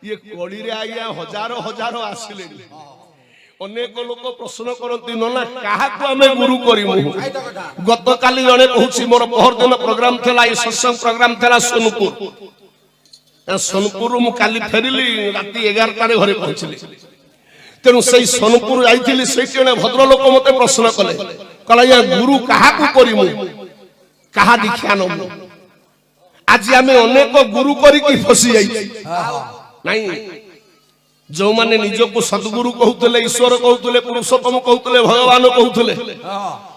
ये कड़ी रे आज्ञा हजारो हजारो आसिले अनेक लोक प्रश्न करती ना क्या आम गुरु करूँ गत काली जड़े कहूँ मोर पहर दिन प्रोग्राम था ये सत्संग प्रोग्राम था सोनपुर सोनपुर मु काली फेरिली राति 11 घरे पहुंचली तेणु से सोनपुर जाइली से भद्रलोक मत प्रश्न कले कहला या गुरु क्या करूँ क्या दीक्षा नबू आज आम अनेक गुरु करी फसी नहीं जो माने निजको सदगुरु कहते ईश्वर कहते पुरुषोत्तम कहते भगवान कहते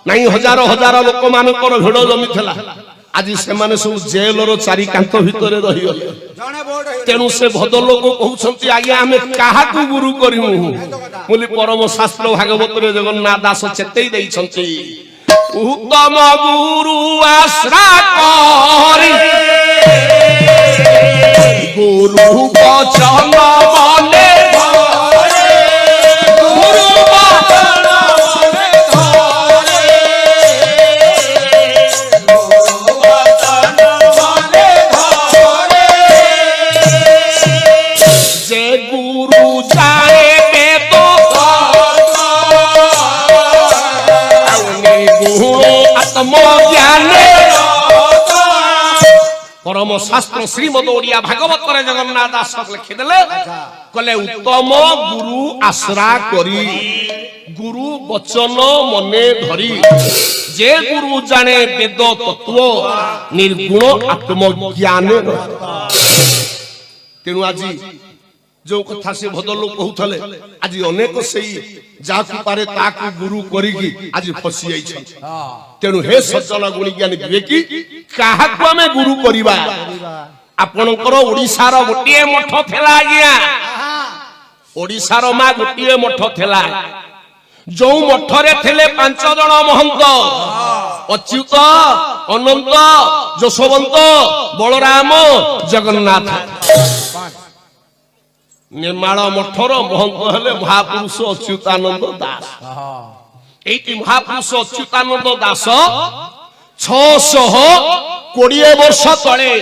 नहीं हजार हजार लोक मान भिड़ जमी था आज से माने सब जेलर चारि कांथ भितर रहीगले तेणु से भद्रलोक कहते आज्ञा आम क्या गुरु करूँ बोली परम शास्त्र भागवत जगन्नाथ दास चेतई देइछंती उत्तम गुरु आश्रा करी गुरु वचन मने धरे गुरु वचन मने धरे गुरु वचन मने धरे जे गुरु जाए के तो आत्मज्ञान परम शास्त्र श्रीमद ओडिया भागवत जगन्नाथ दास लिखिदेले कहले उत्तम गुरु आश्रा करी गुरु वचन मने धरी जे गुरु जाने वेद तत्व निर्गुण आत्मज्ञान तेणु आज जो कथा से भद्रलोक कहूले आज अनेक से जाकु पारे ताकु गुरु करिकी आज फसी जाइछ तेणु हे सज्जन गुणी ज्ञानी विवेकी काहाकु आमे गुरु करिबा आपनकर ओडिसा रो गोटिए मठ थेला आज्ञा ओडिसा रो मा गोटिए मठ थेला जो मठ रे थेले 5 जण महंत अच्युत अनंत जशवंत बलराम जगन्नाथ निर्माण मठर महंत हेले महापुरुष अच्युतानंद दास एटी महापुरुष अच्युतानंद दास 620 वर्ष तले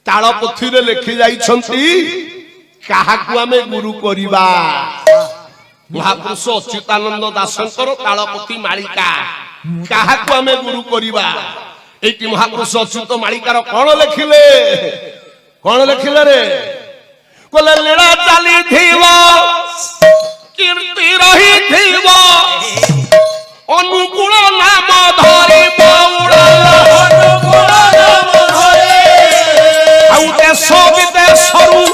तालपोथी रे लिखि जाइछंती काहाकु आमे गुरु करिबा महापुरुष अच्युतानंद दासंकर तालपोथी मालिका काहाकु आमे गुरु करिबा एटी महापुरुष अच्युत मालिकार कोन लिखिले रे कोले लीला चली थीवो कीर्ति रही थीवो अनुकूल नाम धरी बौड़ा अनुकूल नाम धरी आउ देश विदेशरु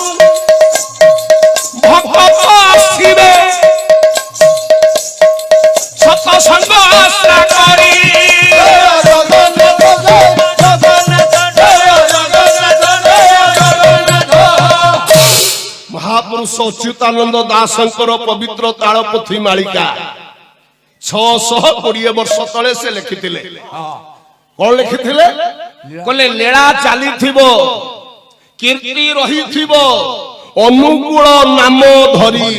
भक्त आसीबे सत्संग आश्रा करी महापुरुष अच्युतानंद दासंकर पवित्र तालपोथी मालिका 620 वर्ष तले से लिखिथिले कौन लिखिथिले कहले लीला चली थिबो कीर्ति रही थिबो अनुकूल नाम धरी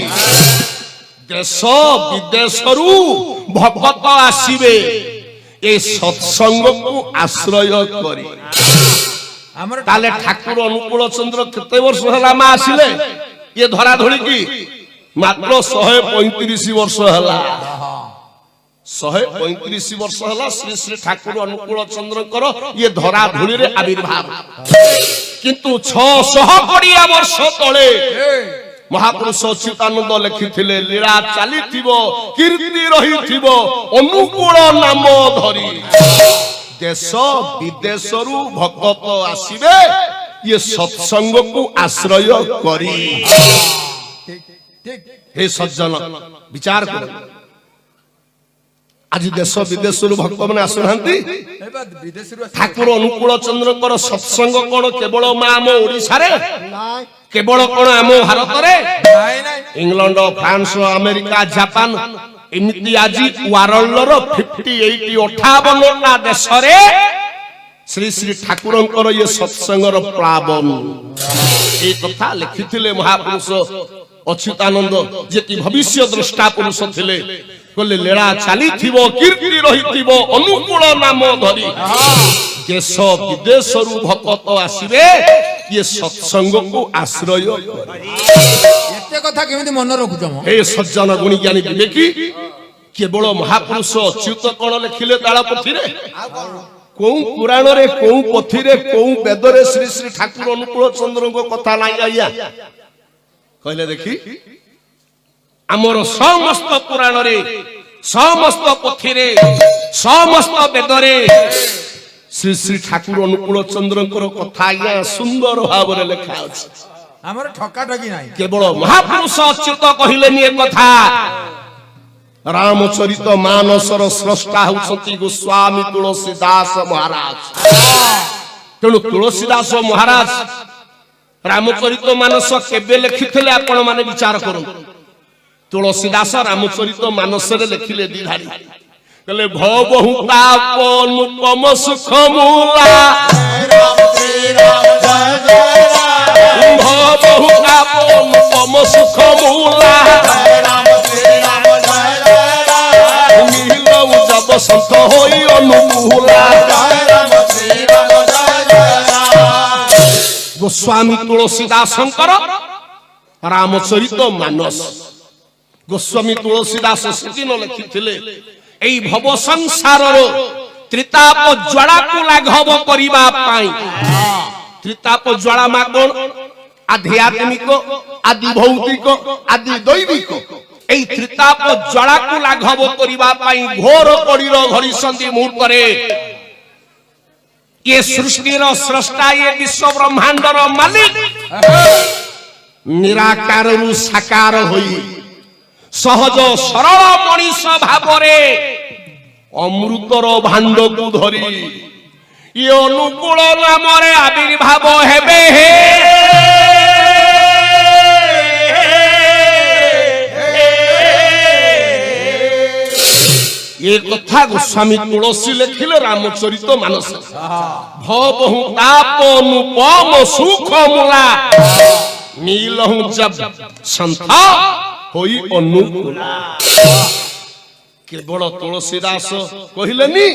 देश विदेशरु भक्त आसीबे ए सत्संग को आश्रय करी ताले ठाकुर अनुकूल चंद्र केते वर्ष हला मा आसिले ये धरा धोली की मात्र 135 वर्ष हला 135 वर्ष हला श्री श्री ठाकुर अनुकूल चंद्रकर ये धरा धोली रे आविर्भाव किंतु 620 वर्ष तले महापुरुष अच्युतानंद लिखिथिले लीला चली थिबो कीर्ति रही थिबो अनुकूल नाम धरी देश विदेशरु भक्त आसीबे ये सत्संग को आश्रय करी हे सज्जन विचार कर आज देश विदेशरु भक्त माने आसुनांती ठाकुर अनुकूल चंद्रकर सत्संग कोन केवल आम ओडिसा रे केवल कोन आम भारत रे इंग्लैंड फ्रांस अमेरिका जापान एमिति आज वर्ल्ड रो 58 58 देश रे श्री श्री ठाकुरंकर ये सत्संगर प्लावन ए कथा लिखिथिले महापुरुष अच्युतानंद जेति भविष्य दृष्टा पुरुष थिले कहले लीला चली थिबो कीर्ति रही थिबो अनुकूल नाम धरी देश विदेशरु भक्त आसीबे ये सत्संग को आश्रय एते कथा केमिति मन रखुछ म हे सज्जन गुणी ज्ञानी विवेकी केवल महापुरुष अच्युत कौन लिखिले तालपोथी रे कौ पुराण रे कौ पोथी रे कौ वेद रे श्री श्री ठाकुर अनुकूल चंद्र को कथा नाही आया कहले देखी आमर समस्त पुराण रे समस्त पोथी रे समस्त वेद रे श्री श्री ठाकुर अनुकूल चंद्र कथा आया सुंदर भाव रे लिखा अछि हमर ठका ठकी नाही केवल महापुरुष अच्युत कहिलेनी ए कथा रामचरित मानसर स्रष्टा होउछंती गोस्वामी तुलसीदास महाराज तेणु तुलसीदास महाराज रामचरित मानस केबे लिखिथिले आपण माने विचार करन तुलसीदास रामचरित मानस रे लिखिले दिधारी कहले भवहु ताप अनुपम सुख मूला राम श्री राम जय जय राम भवहु ताप अनुपम सुख मूला राम श्री राम जय जय राम मिलो जब संत होई अनुकूला राम श्री राम जय जय राम गोस्वामी तुलसीदास रामचरित मानस गोस्वामी तुलसीदास सेदिन लिखिथिले एई भव संसार त्रिताप ज्वाला को लाघव करिबा पाई त्रिताप ज्वाला मा कोन आध्यात्मिक आदि भौतिक आदि दैविक एई त्रिताप ज्वाला को लाघव करिबा पाई घोर कड़ीर घड़ीसंती मुहूर्त रे ये सृष्टि रो स्रष्टा ये विश्व ब्रह्मांड रो मालिक निराकार रु साकार होई सहज सरल मनीष भावरे अमृतर भांड को धरी ये अनुकूल नाम आविर्भाव हेबे हे ये कथा गोस्वामी तुलसी लिखिले रामचरित मानस भवहु ताप अनुपम सुख मूला नीलहु जब संथा होई अनुकूला केवल तुलसीदास कहिलेनी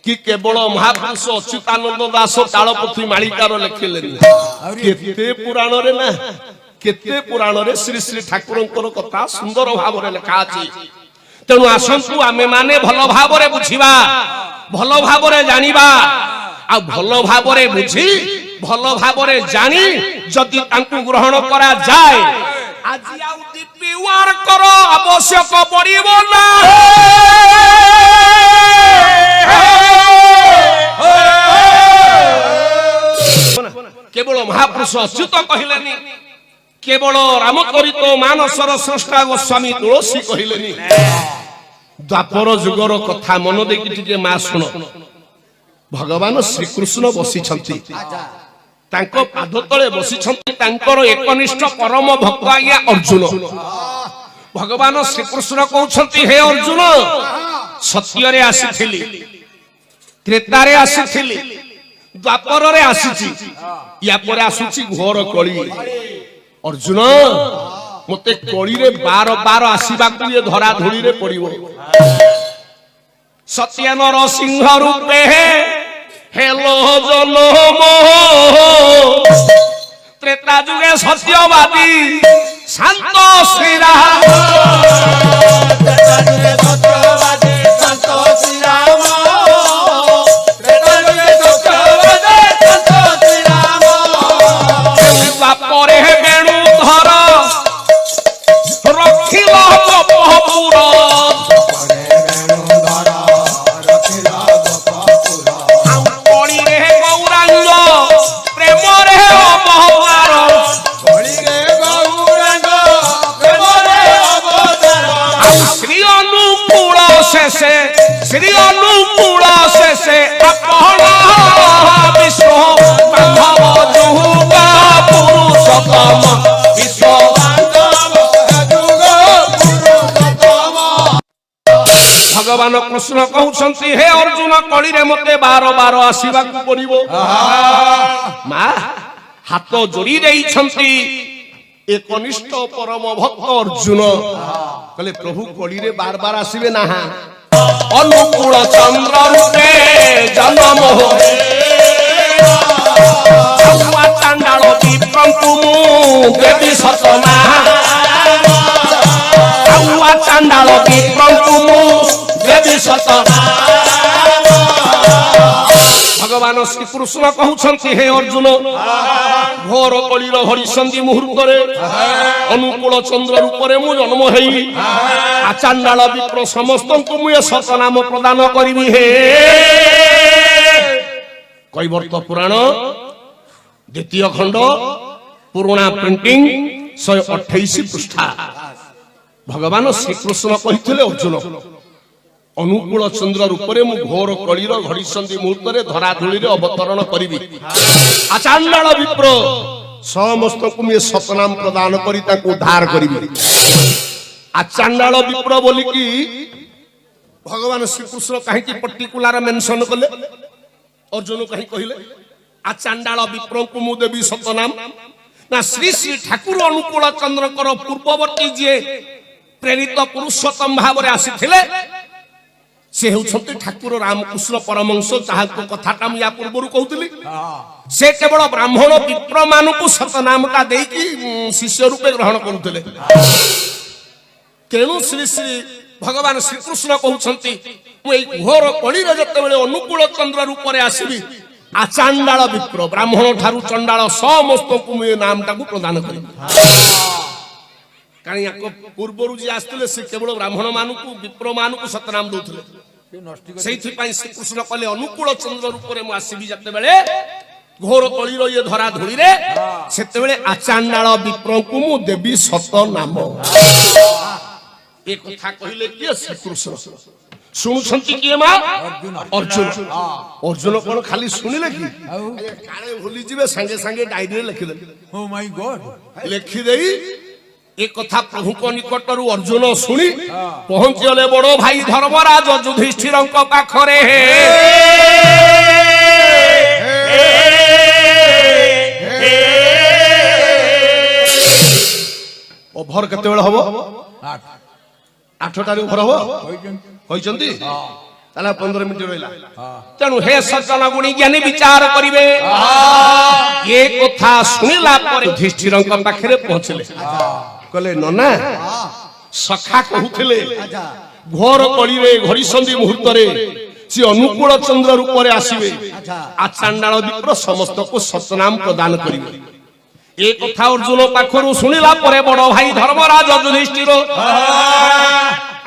कि केवल महापुरुष अच्युतानंद दास तालपोथी मालिकार लिखिलेनी केते पुराण रे ना केते पुराण रे श्री श्री ठाकुरंकर कथा सुंदर भाव रे लिखा अछि तेणु आसंतु आमे माने भल भाव रे बुझिबा भल भाव रे जानिबा आ भल भाव रे बुझी भल भाव रे जानी जदि तांकु ग्रहण करा जाय আজি आउ दिव्य वार करो आवश्यक पड़िबो ना केवल महापुरुष अच्युत कहिलेनी केवल रामचरित मानसर स्रष्टा गोस्वामी तुलसी कहिलेनी द्वापर जुगर कथा मन देखि टिके मा सुनो भगवान श्री कृष्ण बसी छंती तांको पाद तले बसी छंती तांकर एकनिष्ठ परम भक्त आज्ञा अर्जुन भगवान श्री कृष्ण कहउछंती हे अर्जुन सत्य रे आसीथिली त्रेता रे आसीथिली द्वापर रे आसीची या परे आसुची घोर कली अर्जुन मते कली रे बार बार आसीबा को ये धरा धुली रे पड़िबो सत्य नर सिंह रूपे हेलो जनम त्रेता जुगे सत्यवादी शांत श्री राम त्रेता जुगे सत्यवादी शांत श्री राम त्रेता जुगे सत्यवादी शांत श्री राम बापरे बेणु धर रखिल गपपुर श्री अनुकूल से अपना विश्व बांधव जुगा पुरुषोत्तम विश्व बांधव जुगा पुरुषोत्तम भगवान कृष्ण कहउछंती हे अर्जुन कली रे मते बार बार आसीबा को पड़िबो मा हाथ जोड़ी देई छंती एकनिष्ठ परम भक्त अर्जुन कहले प्रभु कली रे बार बार आसीबे ना अनुकूल चंद्र रूपे जन्म हो ଆଗୁଆ ଚାଣ୍ଡାଳ ବିପ୍ରଙ୍କୁ ମୁଁ ଦେବି ସତନା ଆଗୁଆ ଚାଣ୍ଡାଳ ବିପ୍ରଙ୍କୁ ମୁଁ ଦେବି ସତନା ଭଗବାନ ଶ୍ରୀକୃଷ୍ଣ କହୁଛନ୍ତି ହେ ଅର୍ଜୁନ ଘୋର କଳିର ହରିସନ୍ଧି ମୁହୂର୍ତ୍ତରେ ଅନୁକୂଳ ଚନ୍ଦ୍ର ରୂପରେ ମୁଁ ଜନ୍ମ ହେଇ ଆଚାଣ୍ଡାଳ ବିପ୍ର ସମସ୍ତଙ୍କୁ ମୁଁ ଏ ସତନାମ ପ୍ରଦାନ କରିବି ହେ କୈବର୍ତ୍ତ ପୁରାଣ ଦ୍ୱିତୀୟ ଖଣ୍ଡ ପୁରୁଣା ପ୍ରିଣ୍ଟିଂ 128 ପୃଷ୍ଠା ଭଗବାନ ଶ୍ରୀକୃଷ୍ଣ କହିଥିଲେ ଅର୍ଜୁନ ଅନୁକୂଳ ଚନ୍ଦ୍ର ରୂପରେ ମୁଁ ଘୋର କଳିର ଘଡ଼ିସନ୍ଧି ମୁହୂର୍ତ୍ତରେ ଧରାଧୂଳିରେ ଅବତରଣ କରିବି ଆଚାଣ୍ଡାଳ ବିପ୍ର ସମସ୍ତଙ୍କୁ ମୁଁ ସତନାମ ପ୍ରଦାନ କରି ତାଙ୍କୁ ଉଦ୍ଧାର କରିବି ଆଚାଣ୍ଡାଳ ବିପ୍ର ବୋଲିକି ଭଗବାନ ଶ୍ରୀକୃଷ୍ଣ କାହିଁକି ପର୍ଟିକୁଲାର ମେନସନ କଲେ ଅର୍ଜୁନ କାହିଁ କହିଲେ ଆଚାଣ୍ଡାଳ ବିପ୍ରଙ୍କୁ ମୁଁ ଦେବି ସତନାମ ନା ଶ୍ରୀ ଶ୍ରୀ ଠାକୁର ଅନୁକୂଳ ଚନ୍ଦ୍ରଙ୍କର ପୂର୍ବବର୍ତ୍ତୀ ଯିଏ ପ୍ରେରିତ ପୁରୁଷୋତ୍ତମ ଭାବରେ ଆସିଥିଲେ ସେ ହେଉଛନ୍ତି ଠାକୁର ରାମକୃଷ୍ଣ ପରମହଂସ ଯାହାଙ୍କ କଥାଟା ମୁଁ ୟା ପୂର୍ବରୁ କହୁଥିଲି ସେ କେବଳ ବ୍ରାହ୍ମଣ ବିପ୍ର ମାନଙ୍କୁ ସତନାମଟା ଦେଇକି ଶିଷ୍ୟ ରୂପେ ଗ୍ରହଣ କରୁଥିଲେ ତେଣୁ ଶ୍ରୀ ଶ୍ରୀ ଭଗବାନ ଶ୍ରୀକୃଷ୍ଣ କହୁଛନ୍ତି ମୁଁ ଏଇ ଘୋର କଳିରେ ଯେତେବେଳେ ଅନୁକୂଳ ଚନ୍ଦ୍ର ରୂପରେ ଆସିବି ଆଚାଣ୍ଡାଳ ବିପ୍ର ବ୍ରାହ୍ମଣ ଠାରୁ ଚଣ୍ଡାଳ ସମସ୍ତଙ୍କୁ ମୁଁ ଏ ନାମଟାକୁ ପ୍ରଦାନ କରିବି କାରଣ ୟାଙ୍କ ପୂର୍ବରୁ ଯିଏ ଆସିଥିଲେ ସେ କେବଳ ବ୍ରାହ୍ମଣ ମାନଙ୍କୁ ବିପ୍ର ମାନଙ୍କୁ ସତନାମ ଦଉଥିଲେ ସେଇଥିପାଇଁ ଶ୍ରୀକୃଷ୍ଣ କହିଲେ ଅନୁକୂଳ ଚନ୍ଦ୍ର ରୂପରେ ମୁଁ ଆସିବି ଯେତେବେଳେ ଘୋର କଳିର ଇଏ ଧରା ଧୂଳିରେ ସେତେବେଳେ ଆଚାଣ୍ଡାଳ ବିପ୍ରଙ୍କୁ ମୁଁ ଦେବି ସତନାମ ଏ କଥା କହିଲେ କିଏ ଶ୍ରୀକୃଷ୍ଣ ଶୁଣୁଛନ୍ତି କିଏ ମା ଅର୍ଜୁନ ଅର୍ଜୁନ କଣ ଖାଲି ଶୁଣିଲେ କି କାଳେ ଭୁଲିଯିବେ ସାଙ୍ଗେ ସାଙ୍ଗେ ଡାଇରୀରେ ଲେଖିଦେଲେ ଓ ମାଇ ଗଡ୍ ଲେଖିଦେଇ ଏ କଥା ପ୍ରଭୁଙ୍କ ନିକଟରୁ ଅର୍ଜୁନ ଶୁଣି ପହଞ୍ଚିଗଲେ ବଡ ଭାଇ ଧର୍ମରାଜ ଯୁଧିଷ୍ଠିରଙ୍କ ପାଖରେ ଓଭର କେତେବେଳେ ହବ 8টাରେ ଓଭର ହବ କହିଛନ୍ତି ତାହେଲେ 15 ମିନିଟ ରହିଲା ତେଣୁ ହେ ସଜ୍ଜନ ଗୁଣୀ ଜ୍ଞାନୀ ବିଚାର କରିବେ ଏ କଥା ଶୁଣିଲା ପରେ ଯୁଧିଷ୍ଠିରଙ୍କ ପାଖରେ ପହଞ୍ଚିଲେ କହିଲେ ନନା ସଖା କହୁଥିଲେ ଘୋର କଳିରେ ଘଡ଼ିସନ୍ଧି ମୁହୂର୍ତ୍ତରେ ସେ ଅନୁକୂଳ ଚନ୍ଦ୍ର ରୂପରେ ଆସିବେ ଆଚାଣ୍ଡାଳ ବିପ୍ର ସମସ୍ତଙ୍କୁ ସତନାମ ପ୍ରଦାନ କରିବେ ଏ କଥା ଅର୍ଜୁନ ପାଖରୁ ଶୁଣିଲା ପରେ ବଡ ଭାଇ ଧର୍ମରାଜ ଯୁଧିଷ୍ଠିର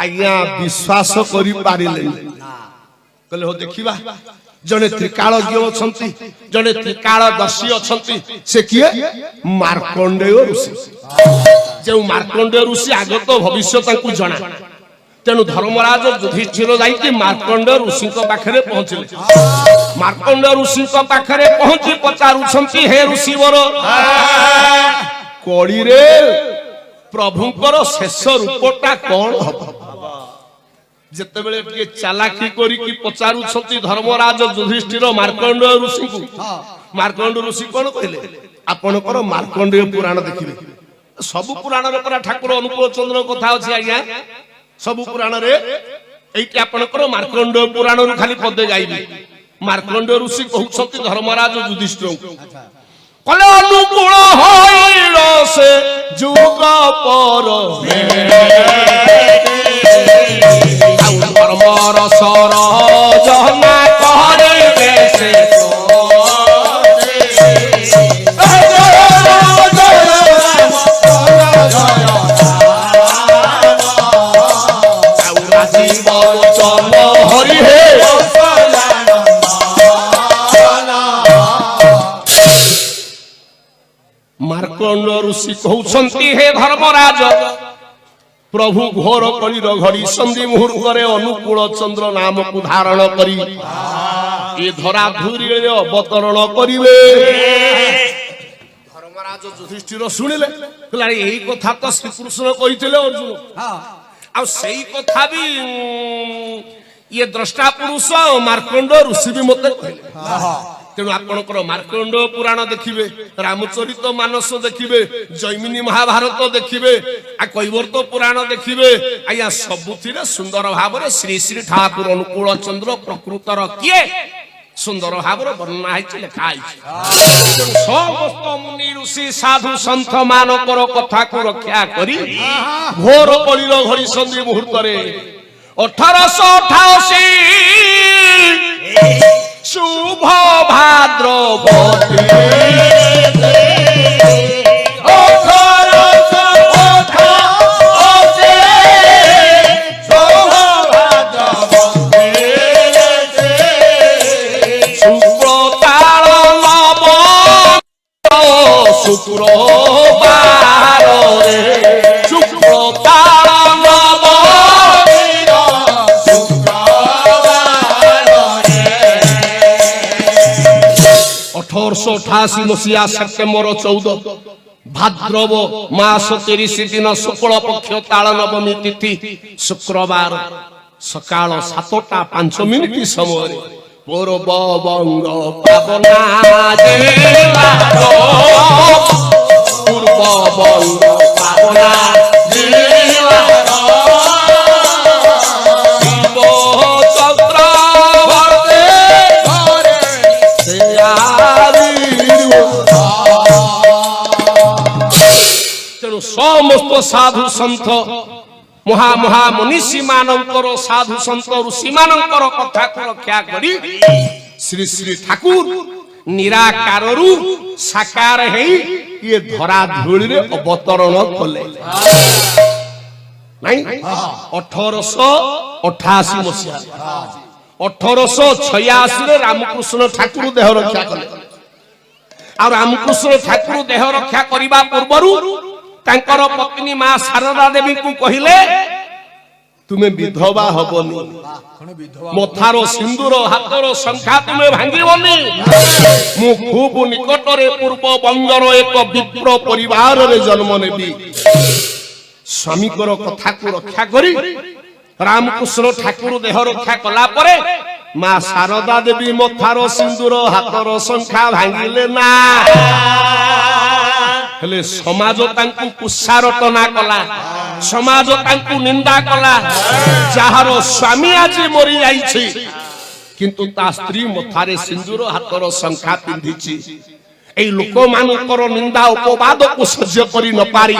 ଆଜ୍ଞା ବିଶ୍ୱାସ କରିପାରିଲେନି କହିଲେ ହଉ ଦେଖିବା ଜଣେ ତ୍ରିକାଳଜ୍ଞ ଅଛନ୍ତି ଜଣେ ତ୍ରିକାଳଦର୍ଶୀ ଅଛନ୍ତି ସେ କିଏ ମାର୍କଣ୍ଡେୟ ଋଷି ଯେଉଁ ମାର୍କଣ୍ଡେୟ ଋଷି ଆଗତ ଭବିଷ୍ୟ ତାଙ୍କୁ ଜଣା ତେଣୁ ଧର୍ମରାଜ ଯୁଧିଷ୍ଠିର ଯାଇକି ମାର୍କଣ୍ଡେୟ ଋଷିଙ୍କ ପାଖରେ ପହଞ୍ଚିଲେ ମାର୍କଣ୍ଡେୟ ଋଷିଙ୍କ ପାଖରେ ପହଞ୍ଚି ପଚାରୁଛନ୍ତି ହେ ଋଷିବର କଳିରେ ପ୍ରଭୁଙ୍କର ଶେଷ ରୂପଟା କଣ ହବ ଯେତେବେଳେ ଟିକେ ଚାଲାକି କରିକି ପଚାରୁଛନ୍ତି ଧର୍ମରାଜ ଯୁଧିଷ୍ଠିର ମାର୍କଣ୍ଡେୟ ଋଷିଙ୍କୁ ମାର୍କଣ୍ଡେୟ ଋଷି କଣ କହିଲେ ଆପଣଙ୍କର ମାର୍କଣ୍ଡେୟ ପୁରାଣ ଦେଖିବେ ସବୁ ପୁରାଣରେ ପରା ଠାକୁର ଅନୁକୂଳ ଚନ୍ଦ୍ର କଥା ଅଛି ଆଜ୍ଞା ସବୁ ପୁରାଣରେ ଏଇଠି ଆପଣଙ୍କର ମାର୍କଣ୍ଡେୟ ପୁରାଣରୁ ଖାଲି ପଦେ ଗାଇବି ମାର୍କଣ୍ଡେୟ ଋଷି କହୁଛନ୍ତି ଧର୍ମରାଜ ଯୁଧିଷ୍ଠିରଙ୍କୁ କଲେ ଅନୁକୂଳ ହୋଇଳ ସେ ଯୁଗ ପର ଧର୍ମର ସର ଜନା କରିବେ ସେ ହରି ହେ ମାର୍କଣ୍ଡ ଋଷି କହୁଛନ୍ତି ହେ ଧର୍ମରାଜ ପ୍ରଭୁ ଘୋର କଳିର ଘଡ଼ିସନ୍ଧି ମୁହୂର୍ତ୍ତରେ ଅନୁକୂଳ ଚନ୍ଦ୍ର ନାମକୁ ଧାରଣ କରି ଏ ଧରାଧୂଳିରେ ଅବତରଣ କରିବେ ଧର୍ମରାଜ ଯୁଧିଷ୍ଠିର ଶୁଣିଲେ କହିଲେ ଏଇ କଥା ତ ଶ୍ରୀକୃଷ୍ଣ କହିଥିଲେ ଅର୍ଜୁନ ଆଉ ସେଇ କଥା ବି ଇଏ ଦ୍ରଷ୍ଟା ପୁରୁଷ ମାର୍କଣ୍ଡ ଋଷି ବି ମତେ କହିଲେ ତେଣୁ ଆପଣଙ୍କର ମାର୍କଣ୍ଡ ପୁରାଣ ଦେଖିବେ ରାମଚରିତ ମାନସ ଦେଖିବେ ଜୈମିନୀ ମହାଭାରତ ଦେଖିବେ ଆଉ କୈବର୍ତ୍ତ ପୁରାଣ ଦେଖିବେ ଆଜ୍ଞା ସବୁଥିରେ ସୁନ୍ଦର ଭାବରେ ଶ୍ରୀ ଶ୍ରୀ ଠାକୁର ଅନୁକୂଳ ଚନ୍ଦ୍ର ପ୍ରକୃତର କିଏ ସୁନ୍ଦର ଭାବରେ ବର୍ଣ୍ଣନା ହେଇଛି ଲେଖା ହେଇଛି। ସମସ୍ତ ମୁନି ଋଷି ସାଧୁ ସନ୍ଥ ମାନଙ୍କର କଥାକୁ ରକ୍ଷା କରି ଘୋର କଳିର ଘଡ଼ି ସନ୍ଧି ମୁହୂର୍ତ୍ତରେ 1888 ଶୁଭ ଭାଦ୍ରବତୀ শুক্রবারে শুক্রবার নবমীর শুক্রবারে 1888 মସିହା ସେପ୍ଟେମ୍ବର 14 ଭାଦ୍ରବ ମାସ 30 ଦିନ ଶୁକ୍ଳ ପକ୍ଷ ତାଳ ନବମୀ ତିଥି ଶୁକ୍ରବାର ସକାଳ 7:05 ସମୟରେ ପୂର୍ବ ବଙ୍ଗ ପାବନା ଜିଲ୍ଲାର ପୂର୍ବ ବଙ୍ଗ ପାବନା ଜିଲ୍ଲାର ଶିବ ଚକ୍ରବର୍ତ୍ତୀ ଘରେ ତେଣୁ ସମସ୍ତ ସାଧୁ ସନ୍ଥ ମହା ମନୀଷୀ ମାନଙ୍କର ସାଧୁ ସନ୍ଥ ଋଷି ମାନଙ୍କର କଥାକୁ ରକ୍ଷା କରି ଶ୍ରୀ ଶ୍ରୀ ଠାକୁର ନିରାକାରରୁ ସାକାର ହେଇ ଇଏ ଧରା ଧୂଳିରେ ଅବତରଣ କଲେ। ନାଇଁ 1888 ମସିହା 1886 ରେ ରାମକୃଷ୍ଣ ଠାକୁର ଦେହ ରକ୍ଷା କଲେ। ଆଉ ରାମକୃଷ୍ଣ ଠାକୁର ଦେହ ରକ୍ଷା କରିବା ପୂର୍ବରୁ ତାଙ୍କର ପତ୍ନୀ ମା ଶାରଦା ଦେବୀଙ୍କୁ କହିଲେ ତୁମେ ବିଧବା ହବନି, ମଥାର ସିନ୍ଦୁର ହାତର ଶଙ୍ଖା ତୁମେ ଭାଙ୍ଗିବନି। ମୁଁ ଖୁବ୍ ନିକଟରେ ପୂର୍ବ ବଙ୍ଗର ଏକ ବିପ୍ର ପରିବାରରେ ଜନ୍ମ ନେବି। ସ୍ୱାମୀଙ୍କର କଥାକୁ ରକ୍ଷା କରି ରାମକୃଷ୍ଣ ଠାକୁର ଦେହ ରକ୍ଷା କଲା ପରେ ମା ଶାରଦା ଦେବୀ ମଥାର ସିନ୍ଦୁର ହାତର ଶଙ୍ଖା ଭାଙ୍ଗିଲେ ନା। ହେଲେ ସମାଜ ତାଙ୍କୁ କୁତ୍ସାରଟନା କଲା, ସମାଜ ତାଙ୍କୁ ନିନ୍ଦା କଲା। ଯାହାର ସ୍ୱାମୀ ଆଜି ମରି ଯାଇଛି କିନ୍ତୁ ତା ସ୍ତ୍ରୀ ମଥାରେ ସିନ୍ଦୁର ହାତର ଶଙ୍ଖା ପିନ୍ଧିଛି। এই ଲୋକମାନଙ୍କର ନିନ୍ଦା ଅପବାଦକୁ ସହ୍ୟ କରି ନ ପାରି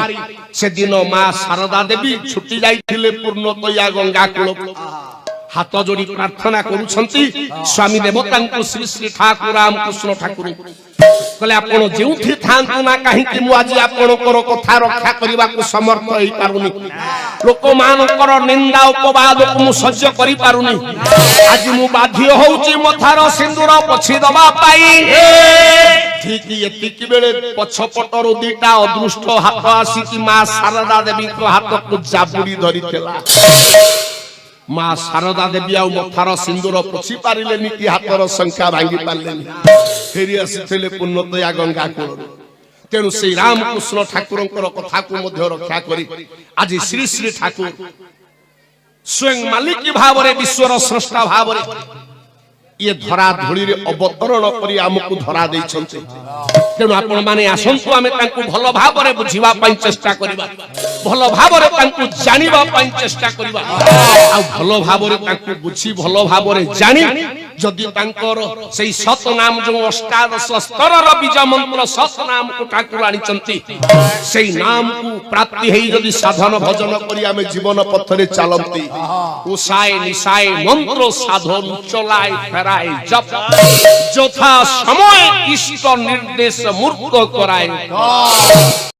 ସେଦିନ ମା ଶାରଦା ଦେବୀ ଛୁଟି ଯାଇଥିଲେ ପୂର୍ଣ୍ଣତୟା ଗଙ୍ଗା କୂଳକୁ। ହାତ ଯୋଡ଼ି ପ୍ରାର୍ଥନା କରୁଛନ୍ତି ସ୍ୱାମୀ ଦେବତାଙ୍କୁ ଶ୍ରୀ ଶ୍ରୀ ଠାକୁର ରାମକୃଷ୍ଣ ଠାକୁର କହିଲେ ଆପଣ ଯେଉଁଠି ଥାଆନ୍ତୁ ନା କାହିଁକି ମୁଁ ଆଜି ଆପଣଙ୍କର କଥା ରକ୍ଷା କରିବାକୁ ସମର୍ଥ ହେଇପାରୁନି। ଲୋକମାନଙ୍କର ନିନ୍ଦା ଅପବାଦକୁ ମୁଁ ସହ୍ୟ କରିପାରୁନି। ଆଜି ମୁଁ ବାଧ୍ୟ ହଉଛି ମଥାର ସିନ୍ଦୁର ପୋଛି ଦେବା ପାଇଁ। ଠିକ ଏତିକି ବେଳେ ପଛପଟରୁ ଦିଟା ଅଦୃଷ୍ଟ ହାତ ଆସିକି ମା ଶାରଦା ଦେବୀଙ୍କ ହାତକୁ ଜାବୁଡ଼ି ଧରିଥିଲା। ମା ଶାରଦା ଦେବୀ ଆଉ ମଥାର ସିନ୍ଦୁର ପୋଛି ପାରିଲେନି କି ହାତର ଶଙ୍ଖା ଭାଙ୍ଗି ପାରିଲେନି। ଫେରି ଆସିଥିଲେ ପୂର୍ଣ୍ଣତୟା ଗଙ୍ଗା କୂଳରୁ। ତେଣୁ ସେଇ ରାମକୃଷ୍ଣ ଠାକୁରଙ୍କର କଥାକୁ ମଧ୍ୟ ରକ୍ଷା କରି ଆଜି ଶ୍ରୀ ଶ୍ରୀ ଠାକୁର ସ୍ୱୟଂ ମାଲିକ ଭାବରେ ବିଶ୍ୱର ସ୍ରଷ୍ଟା ଭାବରେ ଇଏ ଧରା ଧୂଳିରେ ଅବତରଣ କରି ଆମକୁ ଧରା ଦେଇଛନ୍ତି। ତେଣୁ ଆପଣ ମାନେ ଆସନ୍ତୁ ଆମେ ତାଙ୍କୁ ଭଲ ଭାବରେ ବୁଝିବା ପାଇଁ ଚେଷ୍ଟା କରିବା, ଭଲ ଭାବରେ ତାଙ୍କୁ ଜାଣିବା ପାଇଁ ଚେଷ୍ଟା କରିବା। ଆଉ ଭଲ ଭାବରେ ତାଙ୍କୁ ବୁଝି ଭଲ ଭାବରେ ଜାଣି ଯଦି ତାଙ୍କର ସେଇ ସତ ନାମ ଯୋଉ ଅଷ୍ଟାଦଶ ସ୍ତରର ବୀଜ ମନ୍ତ୍ର ସତ ନାମକୁ ଠାକୁର ଆଣିଛନ୍ତି ସେଇ ନାମକୁ ପ୍ରାପ୍ତି ହେଇ ଯଦି ସାଧନ ଭଜନ କରି ଆମେ ଜୀବନ ପଥରେ ଚାଲନ୍ତି ଉଷାଏ ନିଶାଏ ମନ୍ତ୍ର ସାଧନ ଚଲାଏ ଫେରାଏ ଜପ ଯଥା ସମୟ ଇଷ୍ଟ ନିର୍ଦ୍ଦେଶ ମୂର୍ତ୍ତ କରାଏ।